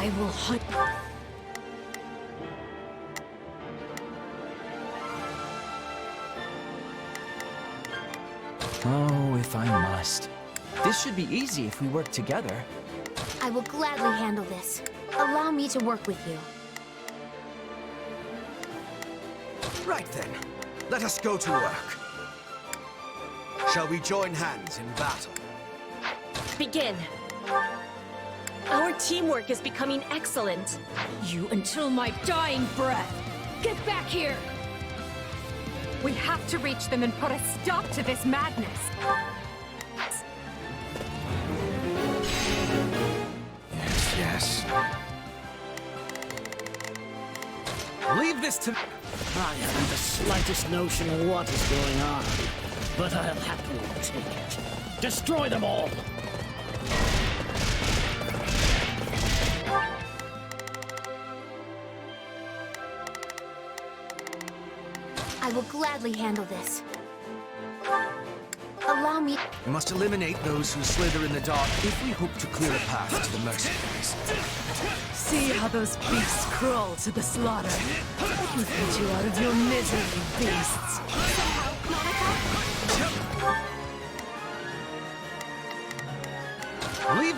I will hunt. Oh, if I must. This should be easy if we work together. I will gladly handle this. Allow me to work with you. Right then, let us go to work. Shall we join hands in battle? Begin. Our teamwork is becoming excellent. You until my dying breath. Get back here! We have to reach them and put a stop to this madness. Yes. Leave this to me. I haven't the slightest notion of what is going on, but I'll happily take it. Destroy them all! I will gladly handle this. Allow me. We must eliminate those who slither in the dark if we hope to clear a path to the mercenaries. See how those beasts crawl to the slaughter. We'll get you out of your misery, beasts. Leave.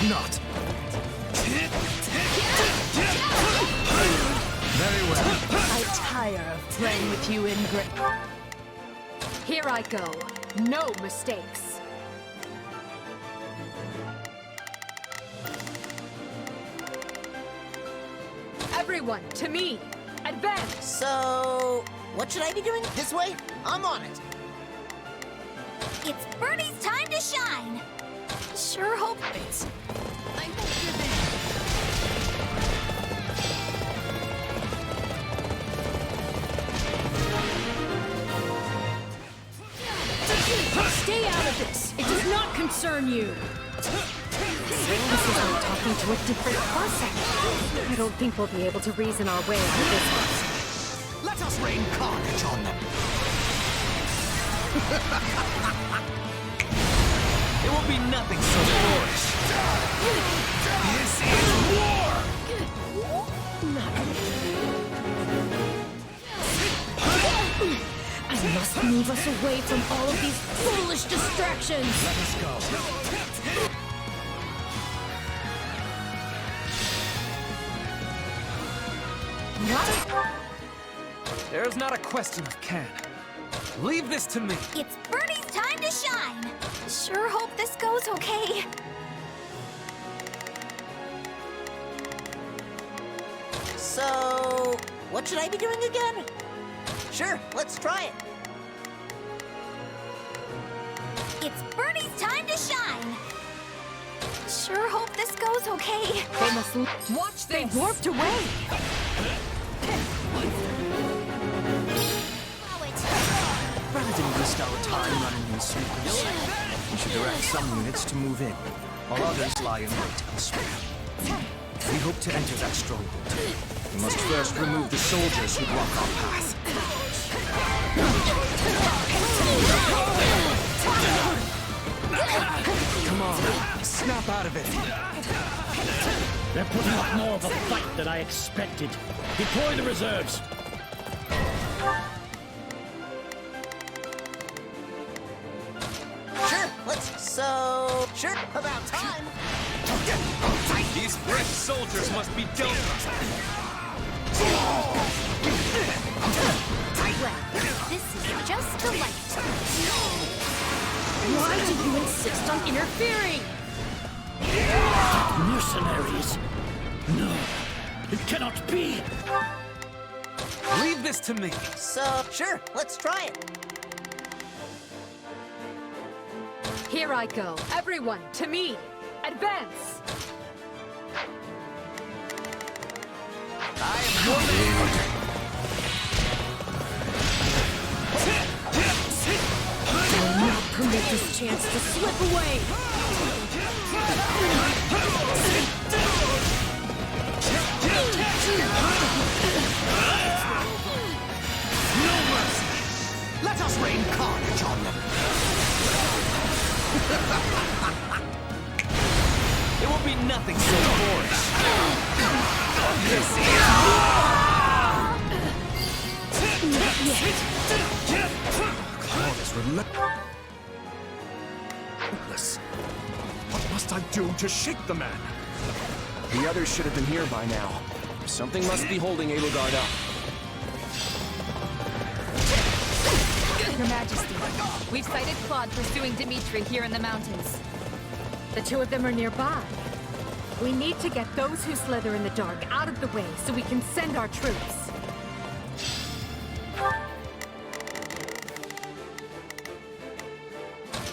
Not. Very well. I tire of playing with you in great. Here I go. No mistakes. Everyone, to me! Advance! So, what should I be doing? This way? I'm on it. It's Birdie's time to shine. Sure hope it's. I won't give Stay out of this! It does not concern you! This is like talking to a different person. I don't think we'll be able to reason our way out of this one. Let us rain carnage on them. It will be nothing so foolish. This is war! I must move us away from all of these foolish distractions! Let us go. What? There is not a question of can. Leave this to me. It's Birdie's time to shine. Sure hope this goes okay. So, what should I be doing again? Sure, let's try it. It's Birdie's time to shine. Sure hope this goes okay. They must watch this! They warped away! Rather than waste our time running in circles, we should direct some units to move in, while others lie in wait elsewhere. We hope to enter that stronghold. We must first remove the soldiers who block our path. Come on, snap out of it. They're putting up more of a fight than I expected. Deploy the reserves. Sure, sure, about time. These fresh soldiers must be dealt with. Well, this is just delightful. Why do you insist on interfering? Mercenaries! No, it cannot be! Leave this to me. So, sure, let's try it. Here I go. Everyone, to me. Advance! I am your leader. Do not permit this chance to slip away! No mercy. Let us rain carnage on them. It will be nothing so boorish. This is God is relentless. What must I do to shake the man? The others should have been here by now. Something must be holding Edelgard up. Your Majesty, we've sighted Claude pursuing Dimitri here in the mountains. The two of them are nearby. We need to get those who slither in the dark out of the way so we can send our troops.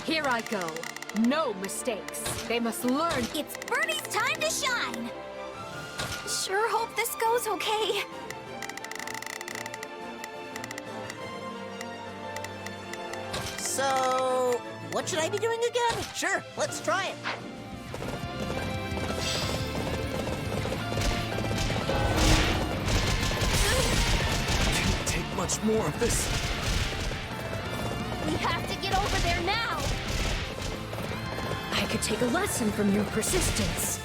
Here I go. No mistakes. They must learn. It's Birdie's time to shine. Sure hope this goes okay. So, what should I be doing again? Sure, let's try it. Can't take much more of this. We have to get over there now. I could take a lesson from your persistence.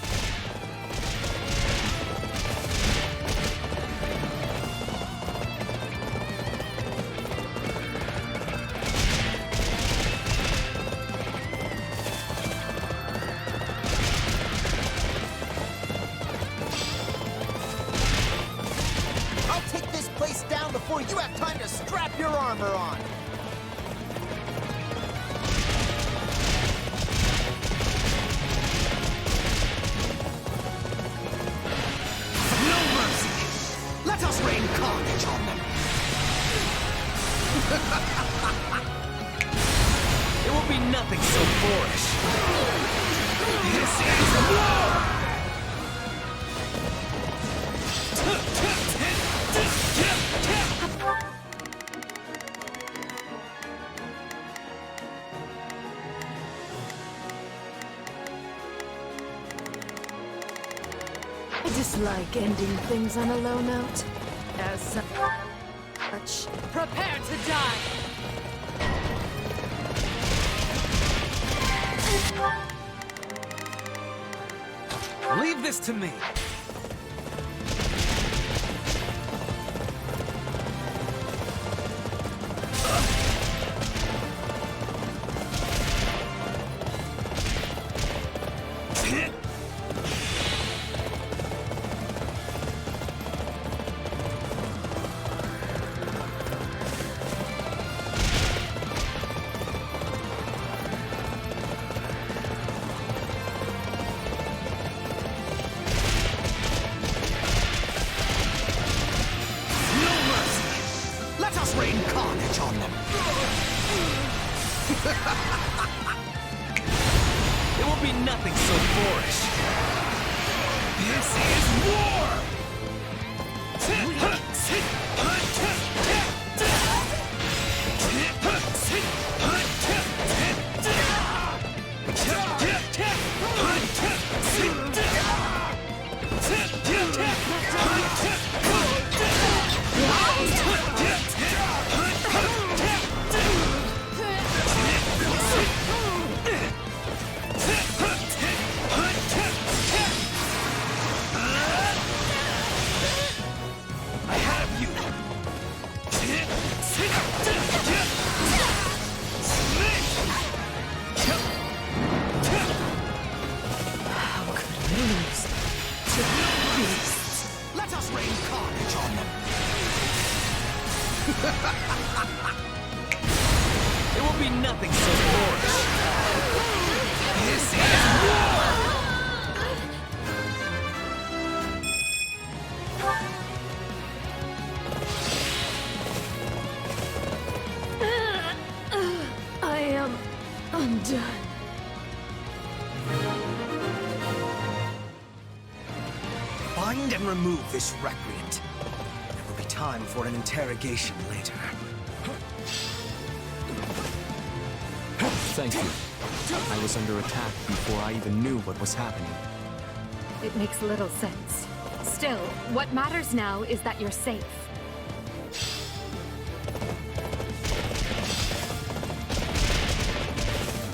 I'll take this place down before you have time to strap your armor on. No mercy! Let us rain carnage on them! It will be nothing so boorish. This is war! I dislike ending things on a low note. As such, prepare to die! Leave this to me. Rain carnage on them. It will be nothing so boorish. This is war! be nothing so foolish. This is war! I am undone. Find and remove this recreant. There will be time for an interrogation later. Thank you. I was under attack before I even knew what was happening. It makes little sense. Still, what matters now is that you're safe.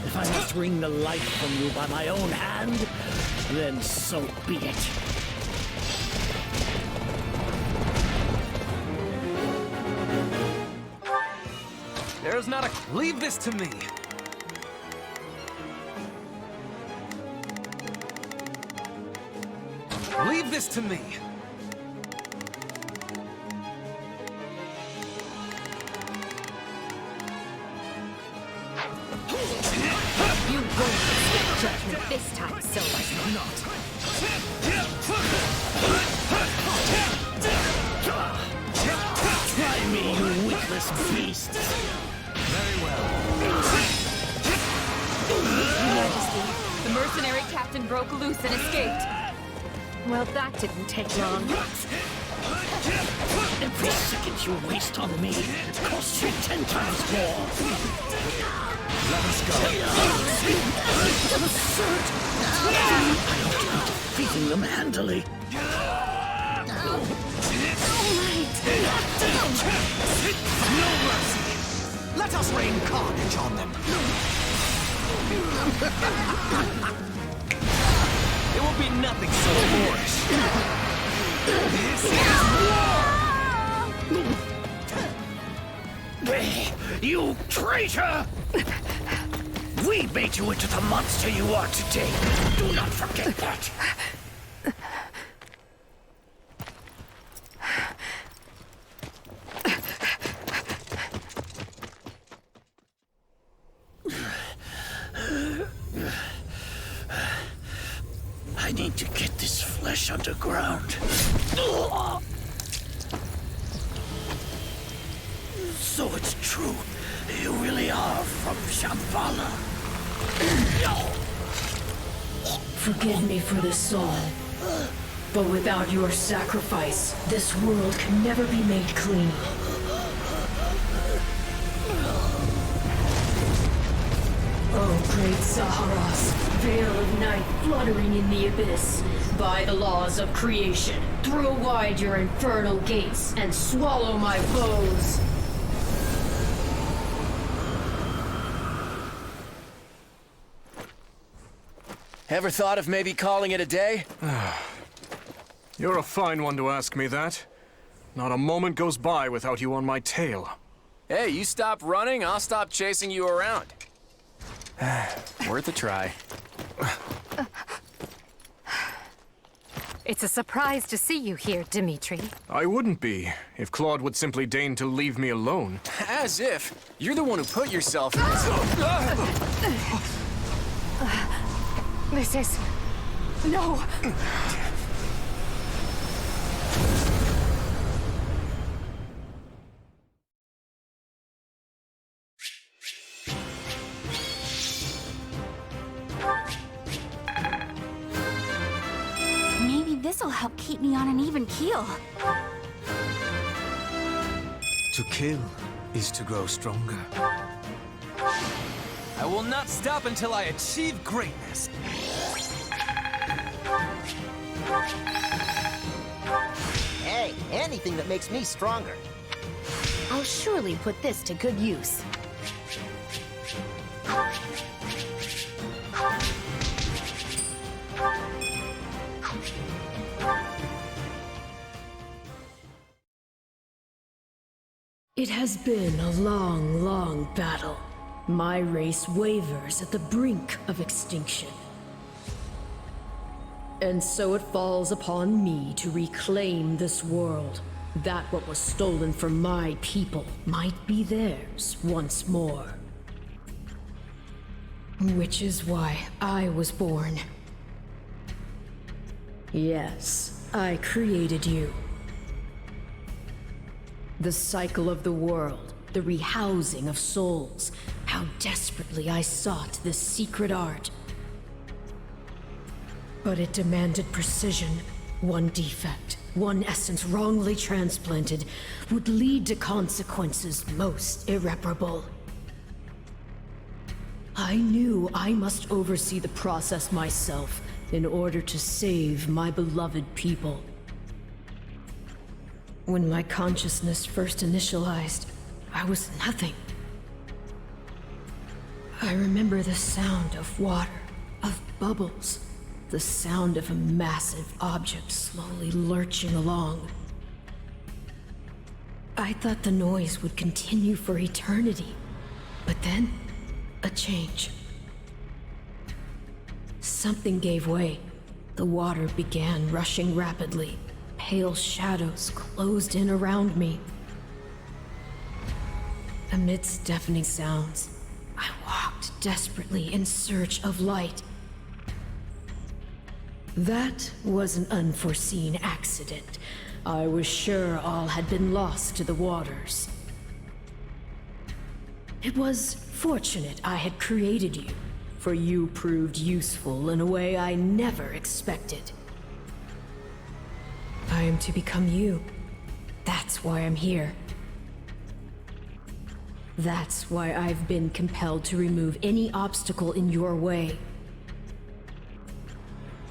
If I must wring the life from you by my own hand, then so be it. There's not a... Leave this to me! Leave this to me! You won't escape judgment this time, Silver. Try me, you witless beast! Very well. Your Majesty, the mercenary captain broke loose and escaped. Well, that didn't take long. Every second you waste on me costs you 10 times more. Let us go. Absurd! I ought to be defeating them handily. No mercy! Let us rain carnage on them! It will be nothing so foolish. This is war! You traitor! We made you into the monster you are today. Do not forget that. I need to get this flesh underground. So it's true. You really are from Shambhala. Forgive me for this soul, but without your sacrifice, this world can never be made clean. Oh, great Saharas, veil of night fluttering in the abyss. By the laws of creation, throw wide your infernal gates and swallow my foes. Ever thought of maybe calling it a day? You're a fine one to ask me that. Not a moment goes by without you on my tail. Hey, you stop running, I'll stop chasing you around. Worth a try. It's a surprise to see you here, Dimitri. I wouldn't be, if Claude would simply deign to leave me alone. As if. You're the one who put yourself in This is... No! Maybe this'll help keep me on an even keel. To kill is to grow stronger. I will not stop until I achieve greatness. Hey, anything that makes me stronger. I'll surely put this to good use. It has been a long, long battle. My race wavers at the brink of extinction. And so it falls upon me to reclaim this world, that what was stolen from my people might be theirs once more. Which is why I was born. Yes, I created you. The cycle of the world, the rehousing of souls. How desperately I sought this secret art. But it demanded precision. One defect, one essence wrongly transplanted, would lead to consequences most irreparable. I knew I must oversee the process myself in order to save my beloved people. When my consciousness first initialized, I was nothing. I remember the sound of water, of bubbles, the sound of a massive object slowly lurching along. I thought the noise would continue for eternity, but then, a change. Something gave way. The water began rushing rapidly. Pale shadows closed in around me. Amidst deafening sounds, I walked desperately in search of light. That was an unforeseen accident. I was sure all had been lost to the waters. It was fortunate I had created you, for you proved useful in a way I never expected. I am to become you. That's why I'm here. That's why I've been compelled to remove any obstacle in your way.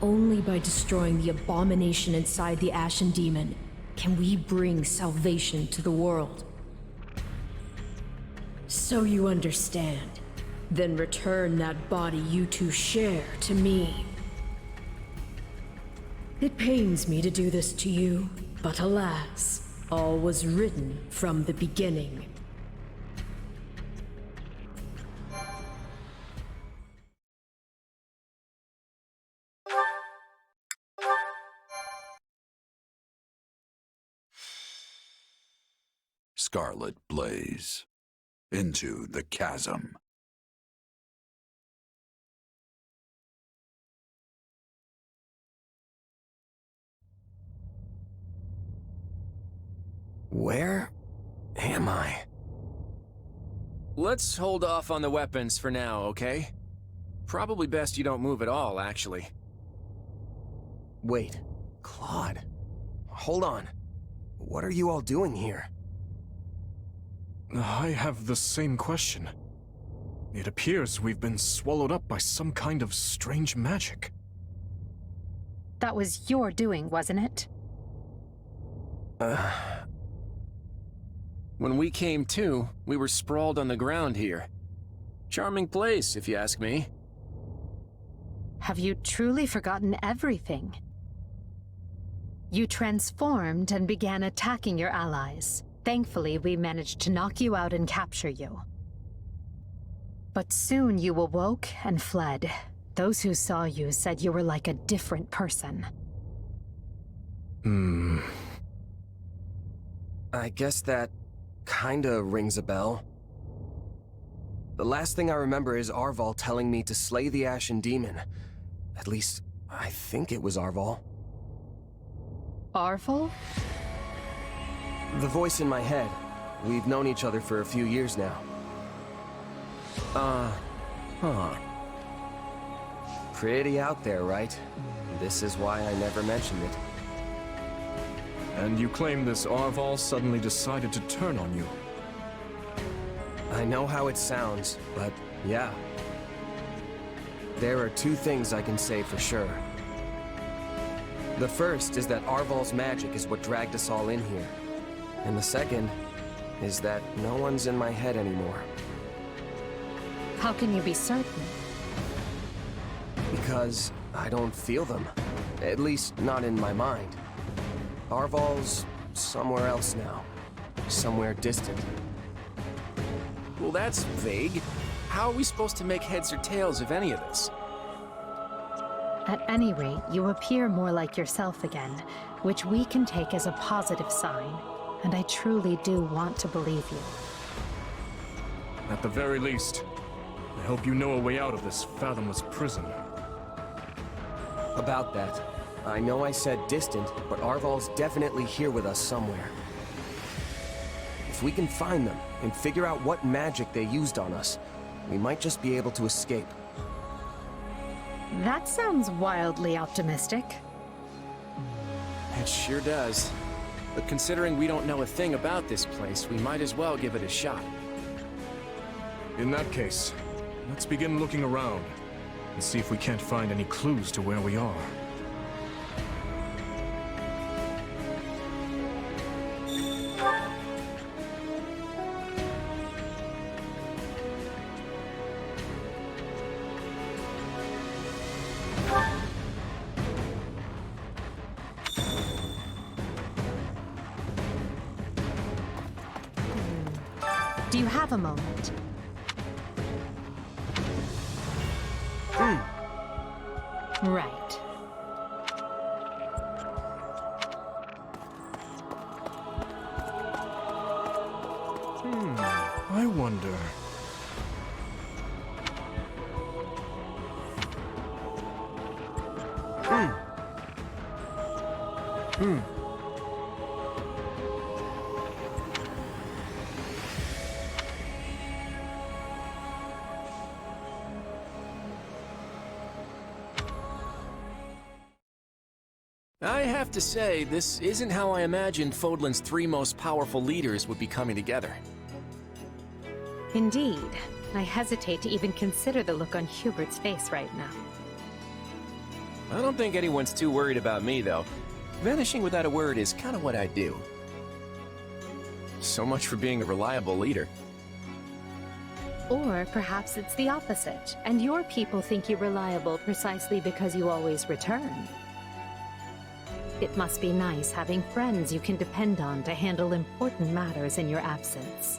Only by destroying the abomination inside the Ashen Demon can we bring salvation to the world. So you understand. Then return that body you two share to me. It pains me to do this to you, but alas, all was written from the beginning. Scarlet blaze into the chasm. Where am I? Let's hold off on the weapons for now, okay? Probably best you don't move at all, actually. Wait, Claude. Hold on. What are you all doing here? I have the same question. It appears we've been swallowed up by some kind of strange magic. That was your doing, wasn't it? When we came to, we were sprawled on the ground here. Charming place, if you ask me. Have you truly forgotten everything? You transformed and began attacking your allies. Thankfully, we managed to knock you out and capture you. But soon you awoke and fled. Those who saw you said you were like a different person. I guess that kinda rings a bell. The last thing I remember is Arval telling me to slay the Ashen Demon. At least, I think it was Arval. Arval? The voice in my head. We've known each other for a few years now. Pretty out there, right? This is why I never mentioned it. And you claim this Arval suddenly decided to turn on you. I know how it sounds, but yeah. There are two things I can say for sure. The first is that Arval's magic is what dragged us all in here. And the second is that no one's in my head anymore. How can you be certain? Because I don't feel them. At least, not in my mind. Arval's somewhere else now. Somewhere distant. Well, that's vague. How are we supposed to make heads or tails of any of this? At any rate, you appear more like yourself again, which we can take as a positive sign. And I truly do want to believe you. At the very least, I hope you know a way out of this fathomless prison. About that, I know I said distant, but Arval's definitely here with us somewhere. If we can find them and figure out what magic they used on us, we might just be able to escape. That sounds wildly optimistic. It sure does. But considering we don't know a thing about this place, we might as well give it a shot. In that case, let's begin looking around and see if we can't find any clues to where we are. Do you have a moment? Right. I wonder... I have to say, this isn't how I imagined Fodlan's 3 most powerful leaders would be coming together. Indeed. I hesitate to even consider the look on Hubert's face right now. I don't think anyone's too worried about me, though. Vanishing without a word is kind of what I do. So much for being a reliable leader. Or perhaps it's the opposite, and your people think you reliable precisely because you always return. It must be nice having friends you can depend on to handle important matters in your absence.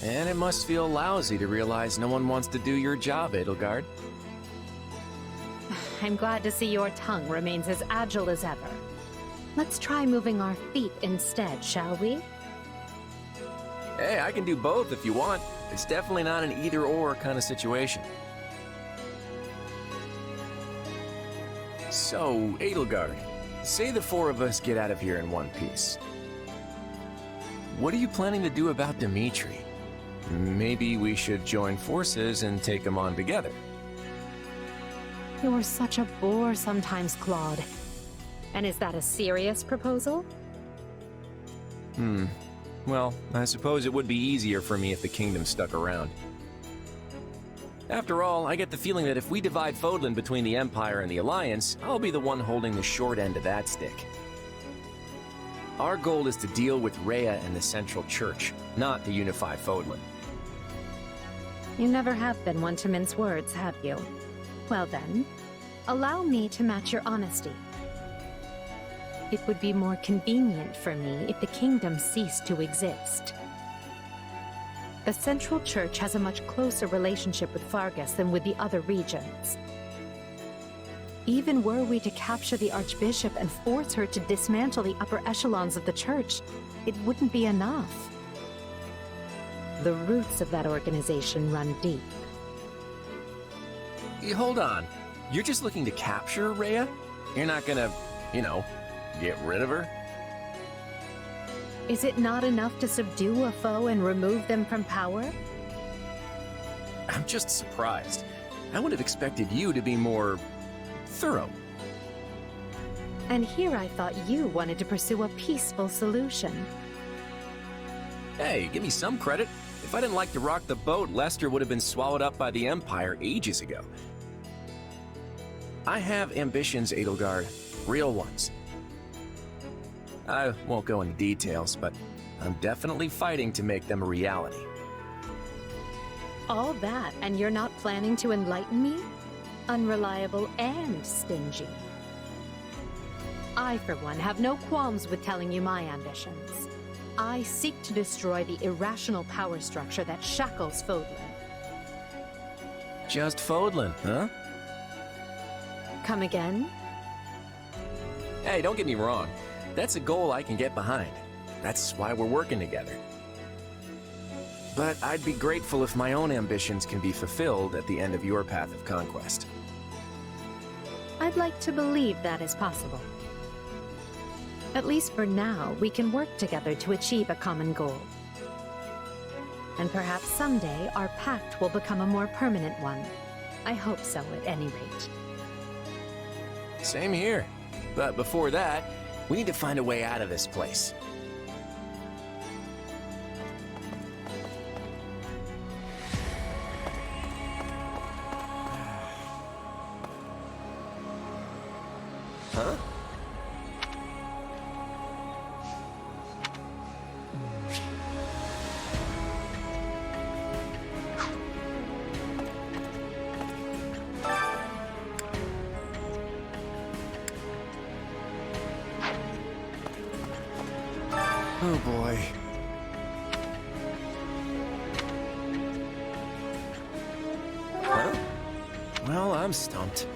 And it must feel lousy to realize no one wants to do your job, Edelgard. I'm glad to see your tongue remains as agile as ever. Let's try moving our feet instead, shall we? Hey, I can do both if you want. It's definitely not an either-or kind of situation. So, Edelgard, say the 4 of us get out of here in one piece. What are you planning to do about Dimitri? Maybe we should join forces and take him on together. You're such a bore sometimes, Claude. And is that a serious proposal? Well, I suppose it would be easier for me if the kingdom stuck around. After all, I get the feeling that if we divide Fodlan between the Empire and the Alliance, I'll be the one holding the short end of that stick. Our goal is to deal with Rhea and the Central Church, not to unify Fodlan. You never have been one to mince words, have you? Well then, allow me to match your honesty. It would be more convenient for me if the kingdom ceased to exist. The Central Church has a much closer relationship with Fargus than with the other regions. Even were we to capture the Archbishop and force her to dismantle the upper echelons of the Church, it wouldn't be enough. The roots of that organization run deep. Hold on. You're just looking to capture Rhea? You're not gonna, get rid of her? Is it not enough to subdue a foe and remove them from power? I'm just surprised. I would have expected you to be more thorough. And here I thought you wanted to pursue a peaceful solution. Hey, give me some credit. If I didn't like to rock the boat, Lester would have been swallowed up by the Empire ages ago. I have ambitions, Edelgard. Real ones. I won't go into details, but I'm definitely fighting to make them a reality. All that, and you're not planning to enlighten me? Unreliable and stingy. I, for one, have no qualms with telling you my ambitions. I seek to destroy the irrational power structure that shackles Fodlan. Just Fodlan, huh? Come again? Hey, don't get me wrong. That's a goal I can get behind. That's why we're working together. But I'd be grateful if my own ambitions can be fulfilled at the end of your path of conquest. I'd like to believe that is possible. At least for now, we can work together to achieve a common goal. And perhaps someday, our pact will become a more permanent one. I hope so, at any rate. Same here. But before that, we need to find a way out of this place. Huh? Oh boy. Huh? Well, I'm stumped.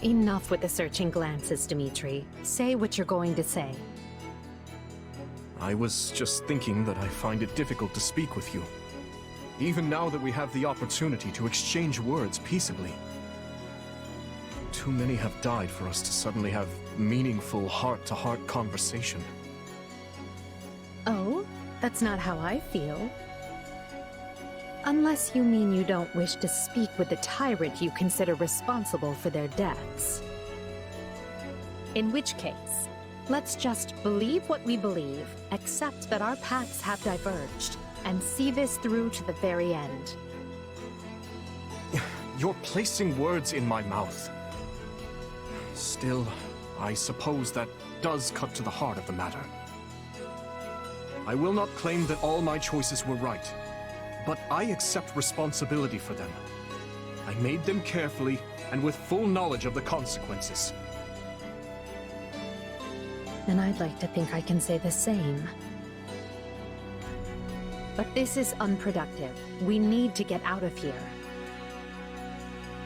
Enough with the searching glances, Dimitri. Say what you're going to say. I was just thinking that I find it difficult to speak with you. Even now that we have the opportunity to exchange words peaceably. Too many have died for us to suddenly have meaningful heart-to-heart conversation. Oh? That's not how I feel. Unless you mean you don't wish to speak with the tyrant you consider responsible for their deaths. In which case, let's just believe what we believe, accept that our paths have diverged, and see this through to the very end. You're placing words in my mouth. Still, I suppose that does cut to the heart of the matter. I will not claim that all my choices were right, but I accept responsibility for them. I made them carefully and with full knowledge of the consequences. And I'd like to think I can say the same. But this is unproductive. We need to get out of here.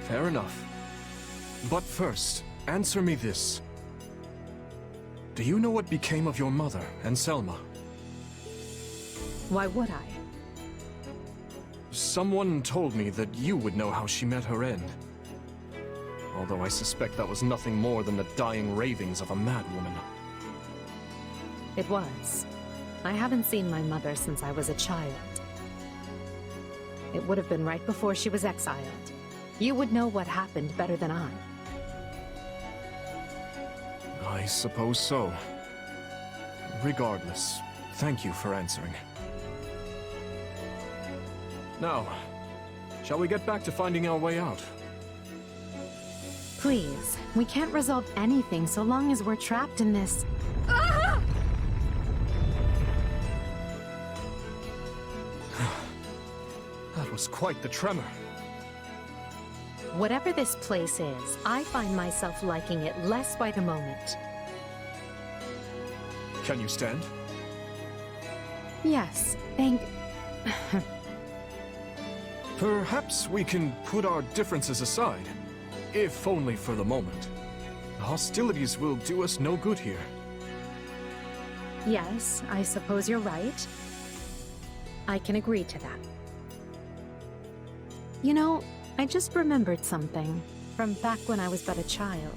Fair enough. But first, answer me this. Do you know what became of your mother and Selma? Why would I? Someone told me that you would know how she met her end. Although I suspect that was nothing more than the dying ravings of a madwoman. It was. I haven't seen my mother since I was a child. It would have been right before she was exiled. You would know what happened better than I. I suppose so. Regardless, thank you for answering. Now, shall we get back to finding our way out? Please, we can't resolve anything so long as we're trapped in this... That was quite the tremor. Whatever this place is, I find myself liking it less by the moment. Can you stand? Yes, thank... Perhaps we can put our differences aside, if only for the moment. The hostilities will do us no good here. Yes, I suppose you're right. I can agree to that. You know, I just remembered something from back when I was but a child.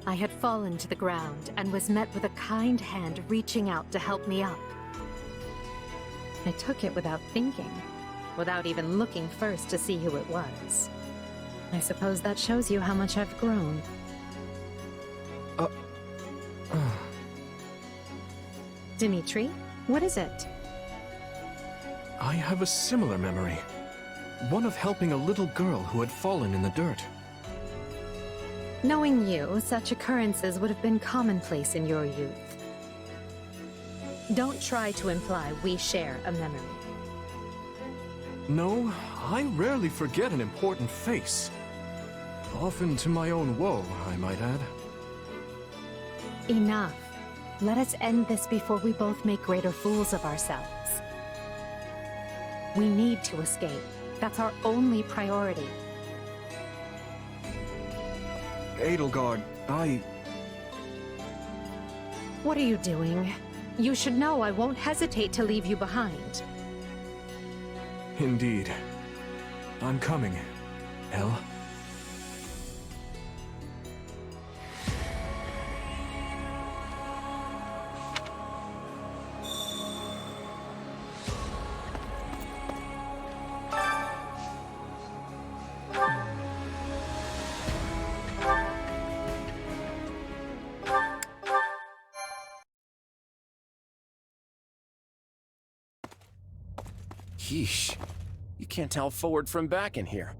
I had fallen to the ground and was met with a kind hand reaching out to help me up. I took it without thinking, without even looking first to see who it was. I suppose that shows you how much I've grown. Dimitri, what is it? I have a similar memory. One of helping a little girl who had fallen in the dirt. Knowing you, such occurrences would have been commonplace in your youth. Don't try to imply we share a memory. No, I rarely forget an important face. Often to my own woe, I might add. Enough. Let us end this before we both make greater fools of ourselves. We need to escape. That's our only priority. Edelgard, What are you doing? You should know I won't hesitate to leave you behind. Indeed. I'm coming, El. Yeesh. You can't tell forward from back in here.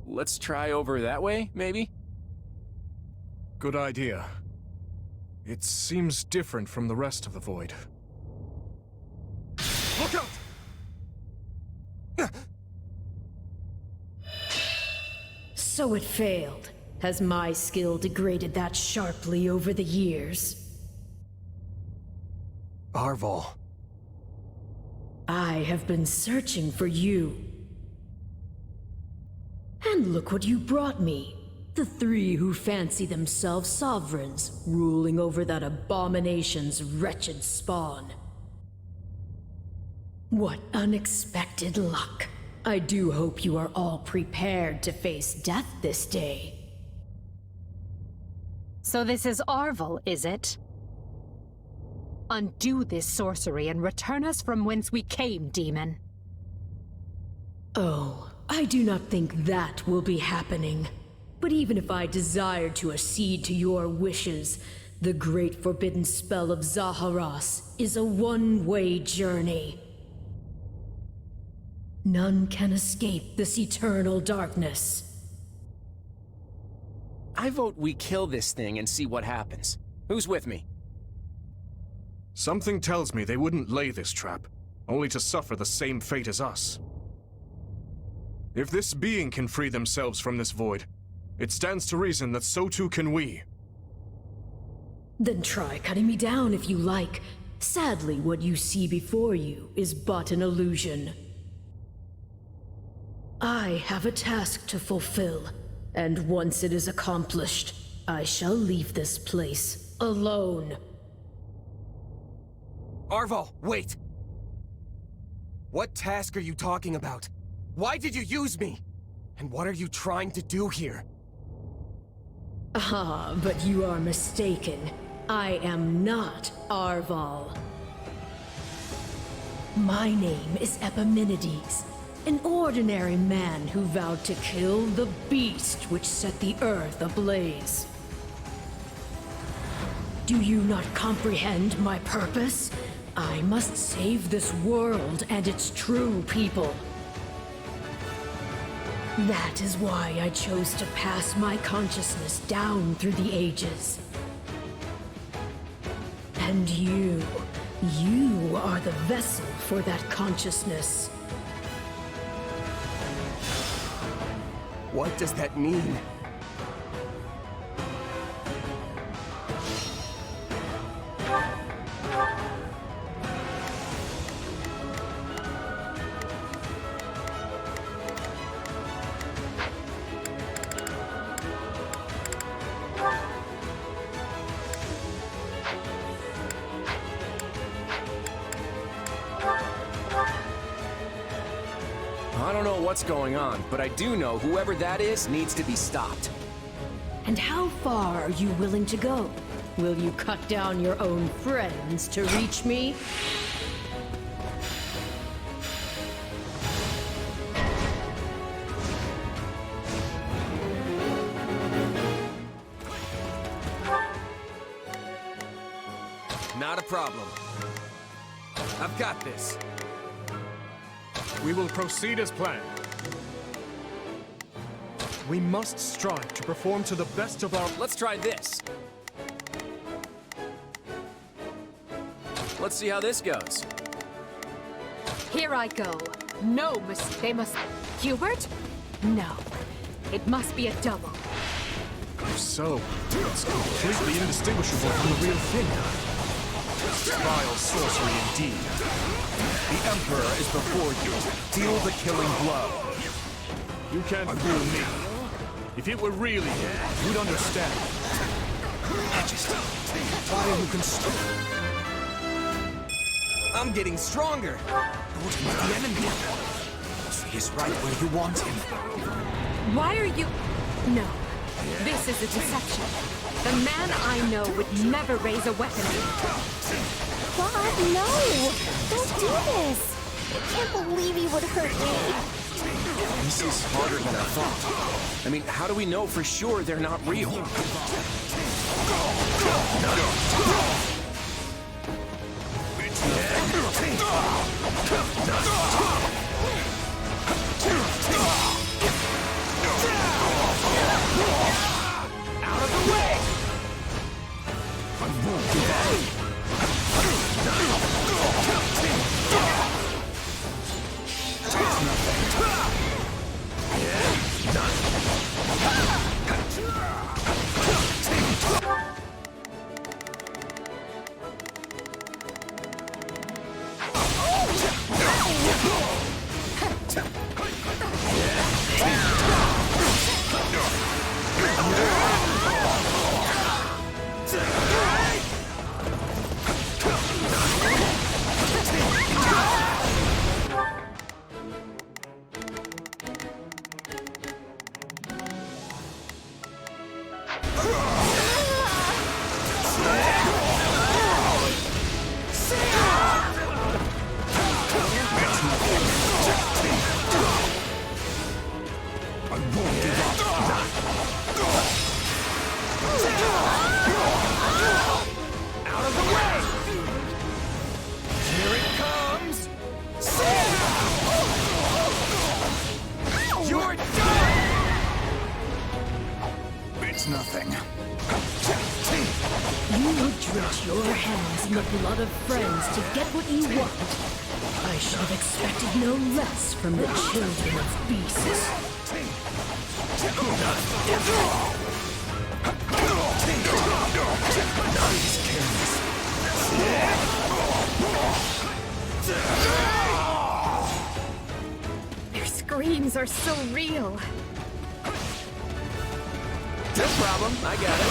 Let's try over that way, maybe? Good idea. It seems different from the rest of the void. Look out! So it failed. Has my skill degraded that sharply over the years? Arval. I have been searching for you. And look what you brought me. The three who fancy themselves sovereigns, ruling over that abomination's wretched spawn. What unexpected luck. I do hope you are all prepared to face death this day. So this is Arval, is it? Undo this sorcery and return us from whence we came, demon. Oh, I do not think that will be happening. But even if I desired to accede to your wishes, the great forbidden spell of Zaharas is a one-way journey. None can escape this eternal darkness. I vote we kill this thing and see what happens. Who's with me? Something tells me they wouldn't lay this trap, only to suffer the same fate as us. If this being can free themselves from this void, it stands to reason that so too can we. Then try cutting me down if you like. Sadly, what you see before you is but an illusion. I have a task to fulfill, and once it is accomplished, I shall leave this place alone. Arval, wait! What task are you talking about? Why did you use me? And what are you trying to do here? Ah, but you are mistaken. I am not Arval. My name is Epimenides, an ordinary man who vowed to kill the beast which set the earth ablaze. Do you not comprehend my purpose? I must save this world and its true people. That is why I chose to pass my consciousness down through the ages. And you are the vessel for that consciousness. What does that mean? I don't know what's going on, but I do know whoever that is needs to be stopped. And how far are you willing to go? Will you cut down your own friends to reach me? Not a problem. I've got this. We will proceed as planned. We must strive to perform to the best of our... Let's try this. Let's see how this goes. Here I go. No, they must... Hubert? No. It must be a double. If so, it's completely indistinguishable from the real thing. Vile sorcery indeed. The Emperor is before you. Deal the killing blow. You can't fool me. If it were really you, you'd understand. Majesty, why are you constrained? I'm getting stronger. Go to the enemy. He is right where you want him. Why are you... No. This is a deception. The man I know would never raise a weapon. Claude, no! Don't do this! I can't believe he would hurt me. This is harder than I thought. I mean, how do we know for sure they're not real? Out of the way! I won't give up. Nothing. You would drench your hands in the blood of friends to get what you want. I should have expected no less from the children of beasts. Their screams are so real. No problem, I got it.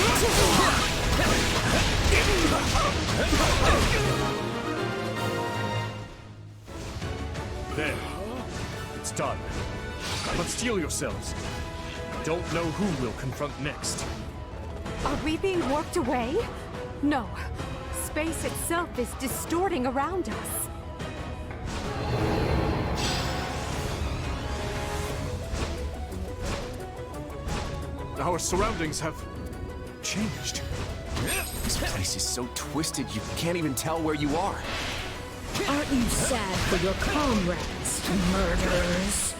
There. It's done. But steel yourselves. I don't know who we'll confront next. Are we being warped away? No. Space itself is distorting around us. Our surroundings have changed. This place is so twisted you can't even tell where you are. Aren't you sad for your comrades, murderers?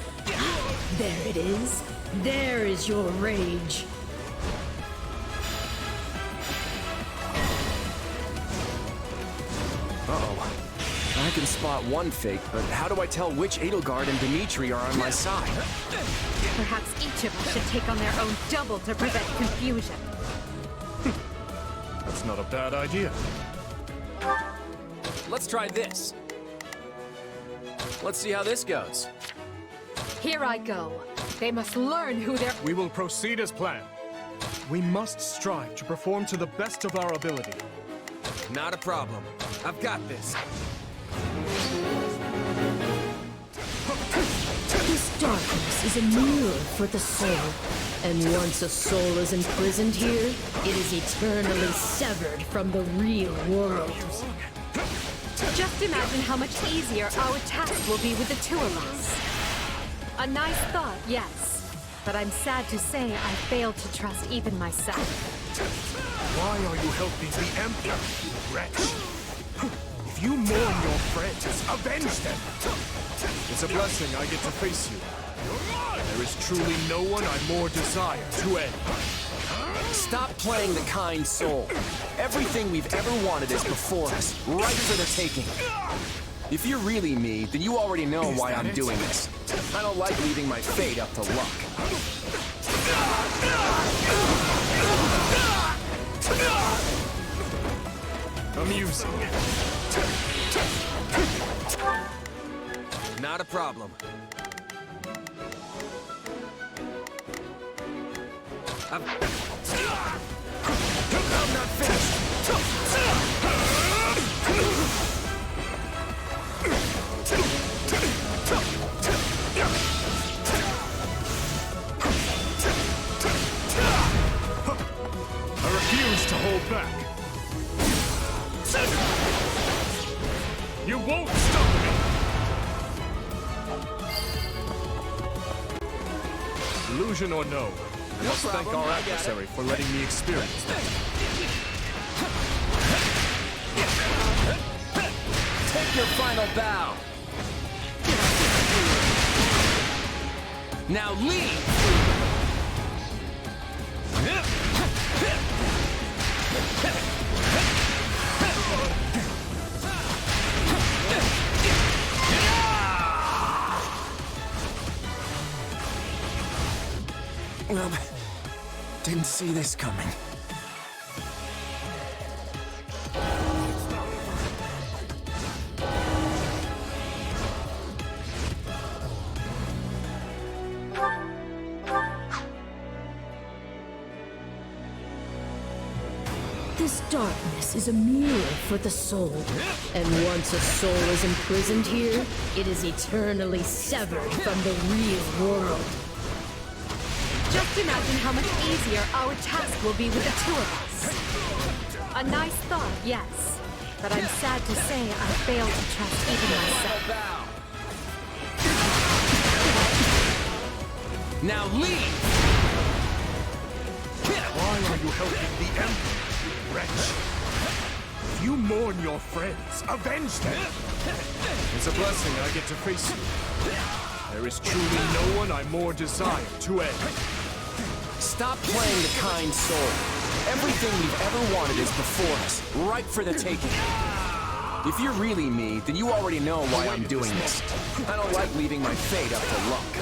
There it is. There is your rage. Uh-oh. I can spot one fake, but how do I tell which Edelgard and Dimitri are on my side? Perhaps each of us should take on their own double to prevent confusion. That's not a bad idea. Let's try this. Let's see how this goes. Here I go. They must learn who they're... We will proceed as planned. We must strive to perform to the best of our ability. Not a problem. I've got this. This darkness is a mirror for the soul. And once a soul is imprisoned here, it is eternally severed from the real world. Just imagine how much easier our task will be with the two of us. A nice thought, yes. But I'm sad to say I failed to trust even myself. Why are you helping the Emblem, you wretch? If you mourn your friends, avenge them! It's a blessing I get to face you. There is truly no one I more desire to end. Stop playing the kind soul. Everything we've ever wanted is before us, right for the taking. If you're really me, then you already know why I'm doing this. I don't like leaving my fate up to luck. Amusing. Not a problem. I'm not finished. I refuse to hold back. You won't stop me! Illusion or no, I must thank our adversary for letting me experience that. Take your final bow. Now leave! Didn't see this coming. This darkness is a mirror for the soul. And once a soul is imprisoned here, it is eternally severed from the real world. Just imagine how much easier our task will be with the two of us. A nice thought, yes. But I'm sad to say I failed to trust even myself. Now leave! Why are you helping the Emblem, you wretch? If you mourn your friends, avenge them! It's a blessing I get to face you. There is truly no one I more desire to end. Stop playing the kind soul. Everything we've ever wanted is before us, ripe for the taking. If you're really me, then you already know why I'm doing this. I don't like leaving my fate up to luck.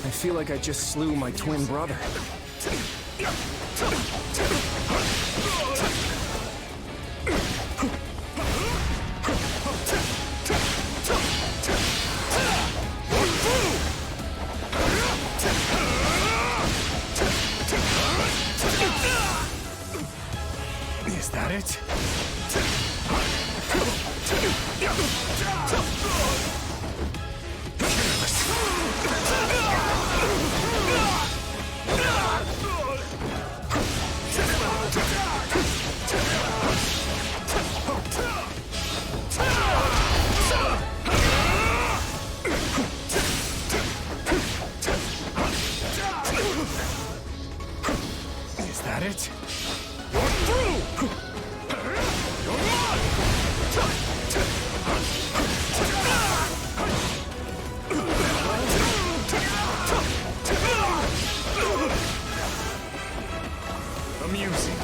I feel like I just slew my twin brother. Is that it? Is that it? Amusing.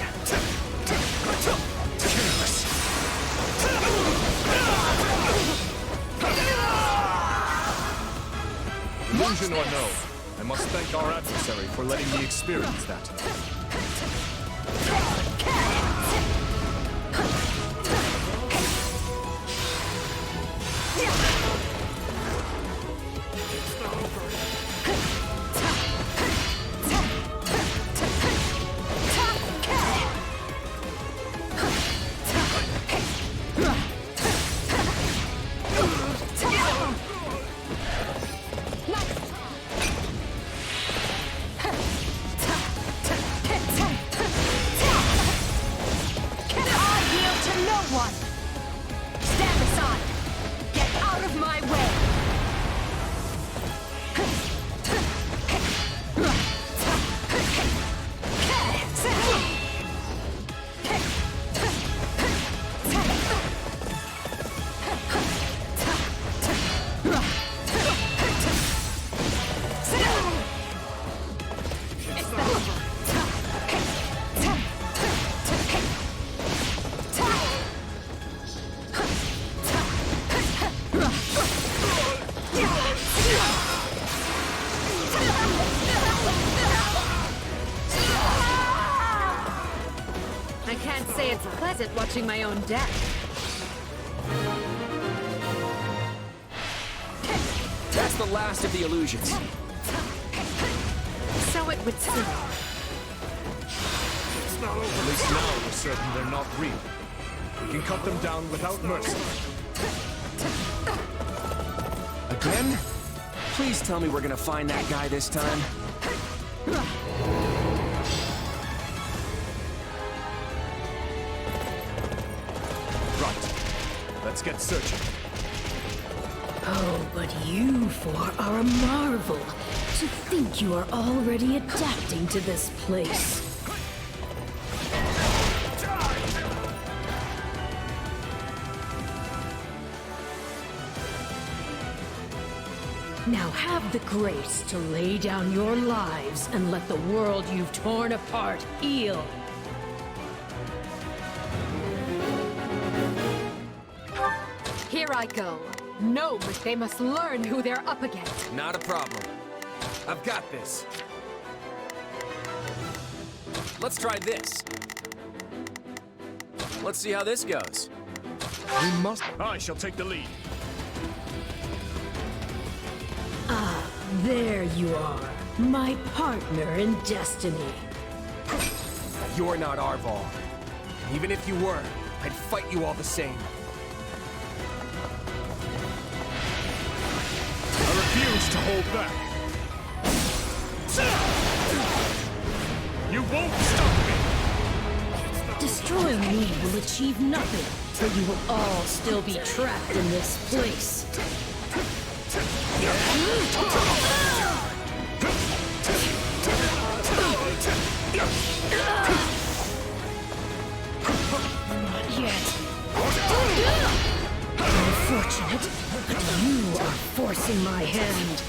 Illusion or no, I must thank our adversary for letting me experience that. I can't say it's pleasant watching my own death. the last of the illusions. So it would seem. At least now we're certain they're not real. We can cut them down without mercy. Again? Please tell me we're gonna find that guy this time. Right. Let's get searching. Oh, but you four are a marvel. To think you are already adapting to this place. Now have the grace to lay down your lives and let the world you've torn apart heal. Here I go. No, but they must learn who they're up against. Not a problem. I've got this. Let's try this. Let's see how this goes. We must... I shall take the lead. Ah, there you are. My partner in destiny. You're not Arval. Even if you were, I'd fight you all the same. I refuse to hold back. You won't stop me! Destroying me will achieve nothing, for you will all still be trapped in this place. Not yet. Unfortunate, but you are forcing my hand.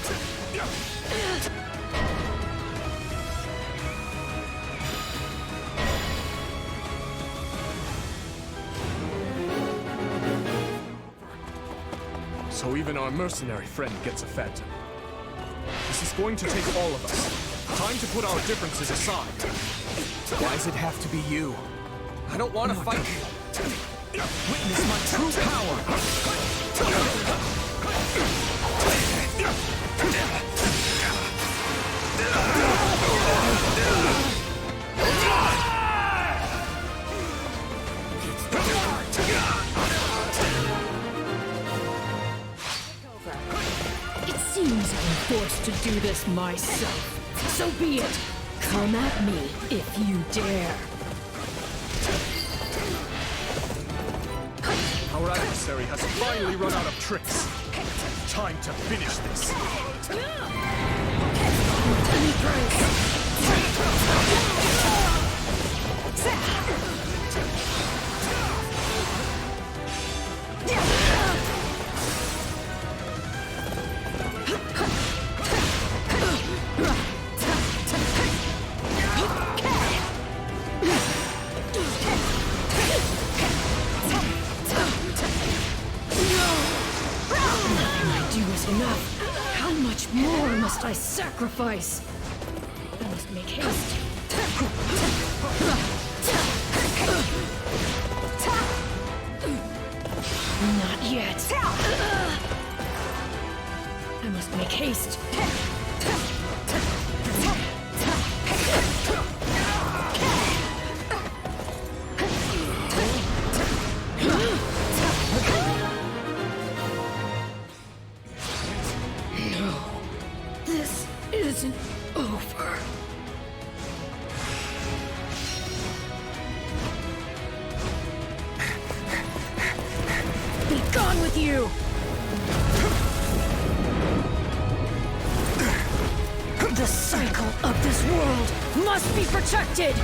So even our mercenary friend gets a phantom. This is going to take all of us. Time to put our differences aside. Why does it have to be you? I don't want to fight you. Witness my true power. It seems I'm forced to do this myself. So be it. Come at me if you dare. Our adversary has finally run out of tricks. Time to finish this. Any price. Enough. How much more must I sacrifice? I must make haste. Not yet. I must make haste. Isn't over. Be gone with you! The cycle of this world must be protected!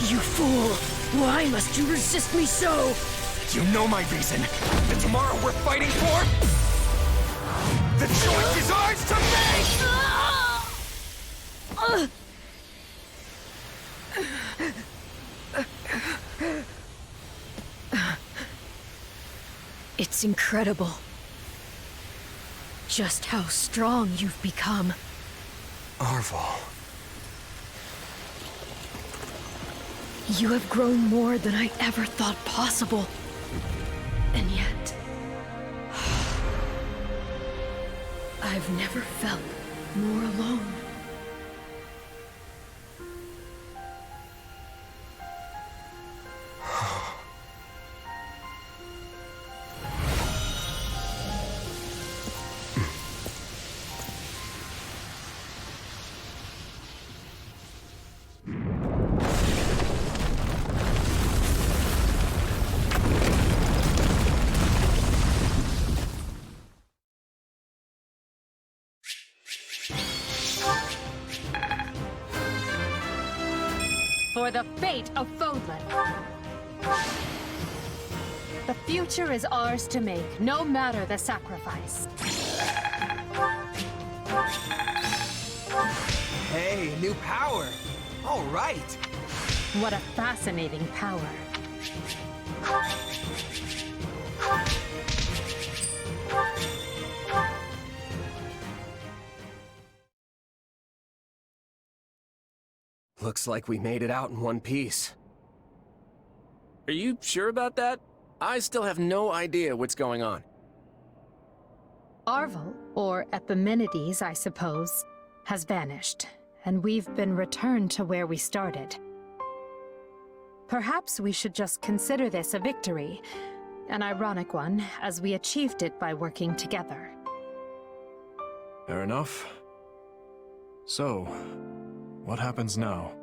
You fool! Why must you resist me so? You know my reason. The tomorrow we're fighting for? The choice is ours to make! It's incredible. Just how strong you've become. Arval. You have grown more than I ever thought possible. And yet... I've never felt more alone. For the fate of Fodlan. The future is ours to make, no matter the sacrifice. Hey, new power! All right! What a fascinating power. Looks like we made it out in one piece. Are you sure about that? I still have no idea what's going on. Arval, or Epimenides, I suppose, has vanished, and we've been returned to where we started. Perhaps we should just consider this a victory, an ironic one, as we achieved it by working together. Fair enough. So, what happens now?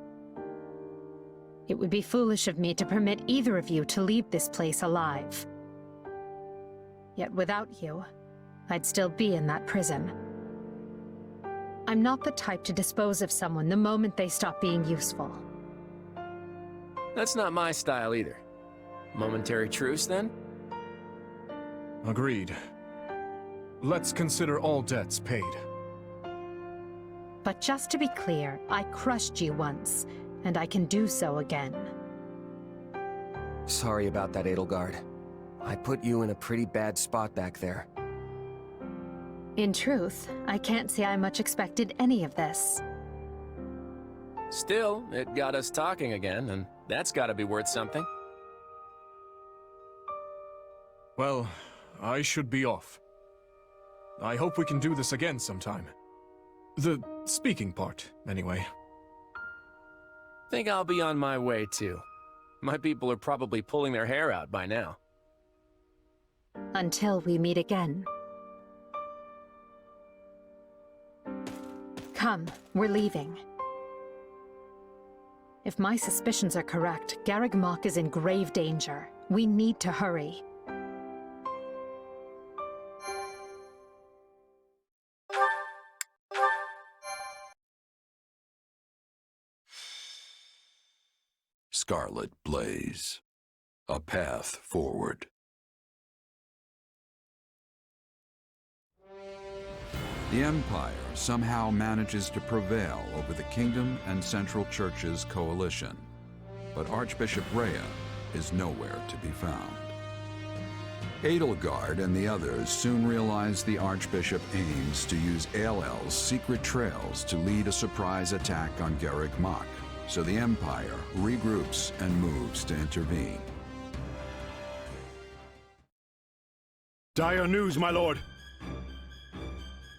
It would be foolish of me to permit either of you to leave this place alive. Yet without you, I'd still be in that prison. I'm not the type to dispose of someone the moment they stop being useful. That's not my style either. Momentary truce, then? Agreed. Let's consider all debts paid. But just to be clear, I crushed you once, and I can do so again. Sorry about that, Edelgard. I put you in a pretty bad spot back there. In truth, I can't say I much expected any of this. Still, it got us talking again, and that's gotta be worth something. Well, I should be off. I hope we can do this again sometime. The speaking part, anyway. Think I'll be on my way, too. My people are probably pulling their hair out by now. Until we meet again. Come, we're leaving. If my suspicions are correct, Garreg Mach is in grave danger. We need to hurry. Scarlet Blaze. A path forward. The Empire somehow manages to prevail over the Kingdom and Central Church's coalition, but Archbishop Rhea is nowhere to be found. Edelgard and the others soon realize the Archbishop aims to use Aelel's secret trails to lead a surprise attack on Garreg Mach, so the Empire regroups and moves to intervene. Dire news, my lord!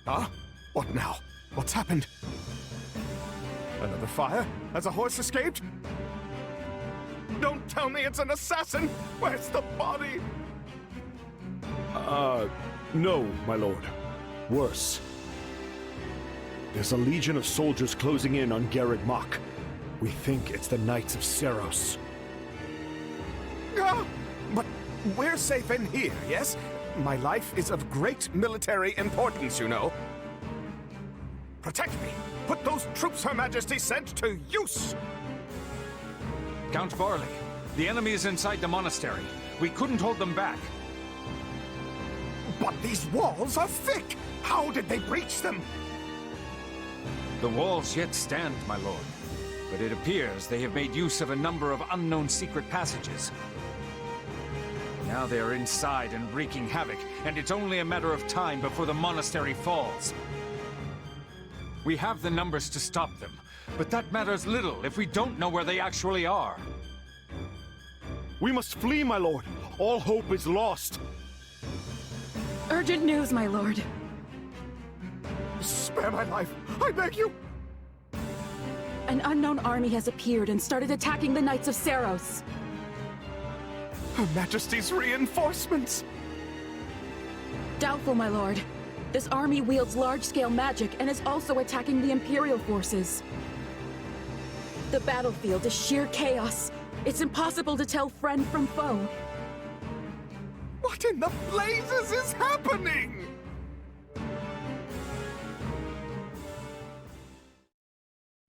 Huh? What now? What's happened? Another fire? Has a horse escaped? Don't tell me it's an assassin! Where's the body? No, my lord. Worse. There's a legion of soldiers closing in on Garreg Mach. We think it's the Knights of Seros. Ah, but we're safe in here, yes? My life is of great military importance, you know. Protect me! Put those troops Her Majesty sent to use! Count Barley, the enemy is inside the monastery. We couldn't hold them back. But these walls are thick! How did they breach them? The walls yet stand, my lord. But it appears they have made use of a number of unknown secret passages. Now they are inside and wreaking havoc, and it's only a matter of time before the monastery falls. We have the numbers to stop them, but that matters little if we don't know where they actually are. We must flee, my lord. All hope is lost. Urgent news, my lord. Spare my life, I beg you! An unknown army has appeared and started attacking the Knights of Seiros. Her Majesty's reinforcements! Doubtful, my lord. This army wields large-scale magic and is also attacking the Imperial forces. The battlefield is sheer chaos. It's impossible to tell friend from foe. What in the blazes is happening?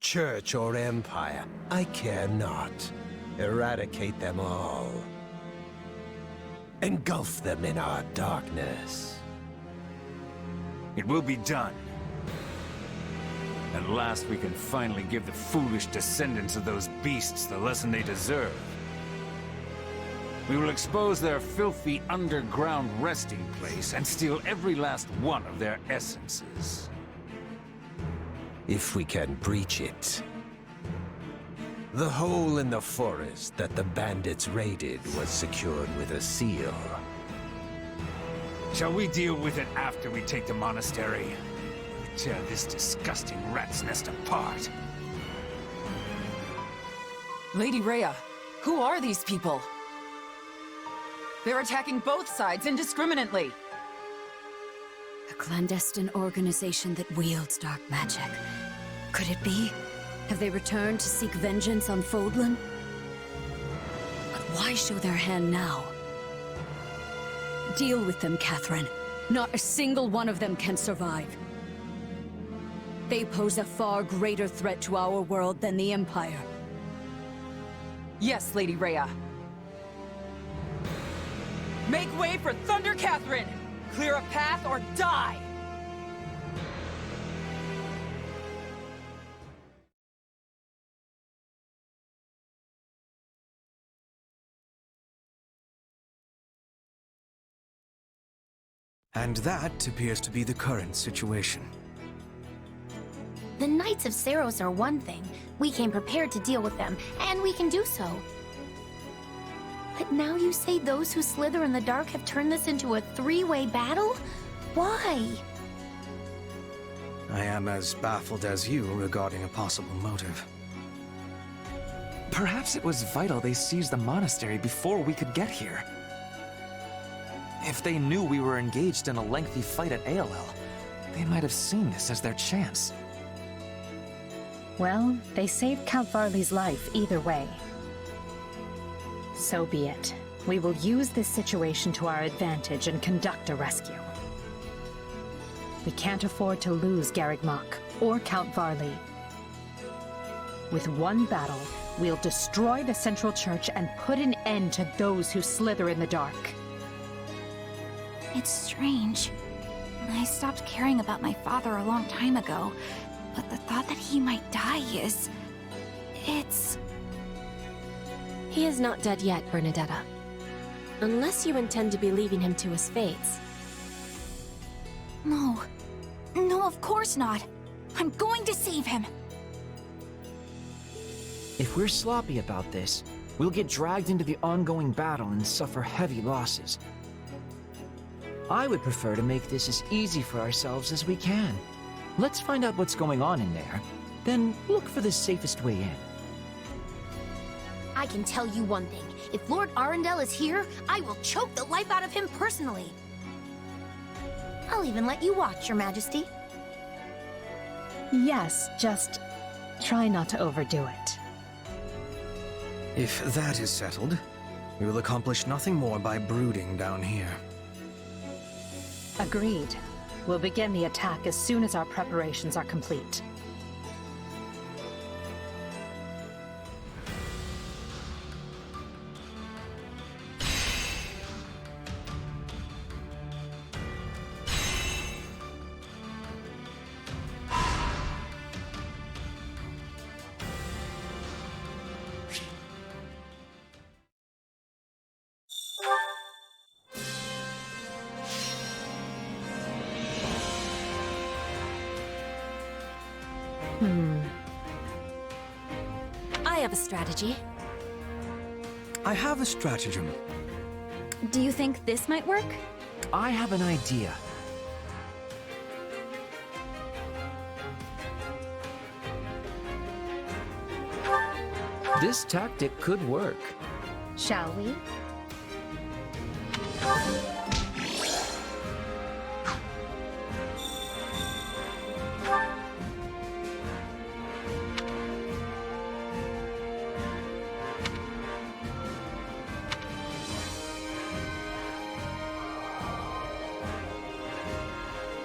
Church or empire, I care not. Eradicate them all. Engulf them in our darkness. It will be done. At last we can finally give the foolish descendants of those beasts the lesson they deserve. We will expose their filthy underground resting place and steal every last one of their essences. If we can breach it. The hole in the forest that the bandits raided was secured with a seal. Shall we deal with it after we take the monastery? Tear this disgusting rat's nest apart. Lady Rhea, who are these people? They're attacking both sides indiscriminately. A clandestine organization that wields dark magic. Could it be? Have they returned to seek vengeance on Fodlan? But why show their hand now? Deal with them, Catherine. Not a single one of them can survive. They pose a far greater threat to our world than the Empire. Yes, Lady Rhea. Make way for Thunder Catherine! Clear a path or die! And that appears to be the current situation. The Knights of Seiros are one thing. We came prepared to deal with them, and we can do so. But now you say those who slither in the dark have turned this into a three-way battle? Why? I am as baffled as you regarding a possible motive. Perhaps it was vital they seized the monastery before we could get here. If they knew we were engaged in a lengthy fight at ALL, they might have seen this as their chance. Well, they saved Count Varley's life either way. So be it. We will use this situation to our advantage and conduct a rescue. We can't afford to lose Garreg Mach or Count Varley. With one battle, we'll destroy the Central Church and put an end to those who slither in the dark. It's strange. I stopped caring about my father a long time ago, but the thought that he might die is... it's... He is not dead yet, Bernadetta. Unless you intend to be leaving him to his fates. No. No, of course not. I'm going to save him. If we're sloppy about this, we'll get dragged into the ongoing battle and suffer heavy losses. I would prefer to make this as easy for ourselves as we can. Let's find out what's going on in there, then look for the safest way in. I can tell you one thing. If Lord Arundel is here, I will choke the life out of him personally. I'll even let you watch, Your Majesty. Yes, just try not to overdo it. If that is settled, we will accomplish nothing more by brooding down here. Agreed. We'll begin the attack as soon as our preparations are complete. I have a strategy. I have a stratagem. Do you think this might work? I have an idea. This tactic could work. Shall we?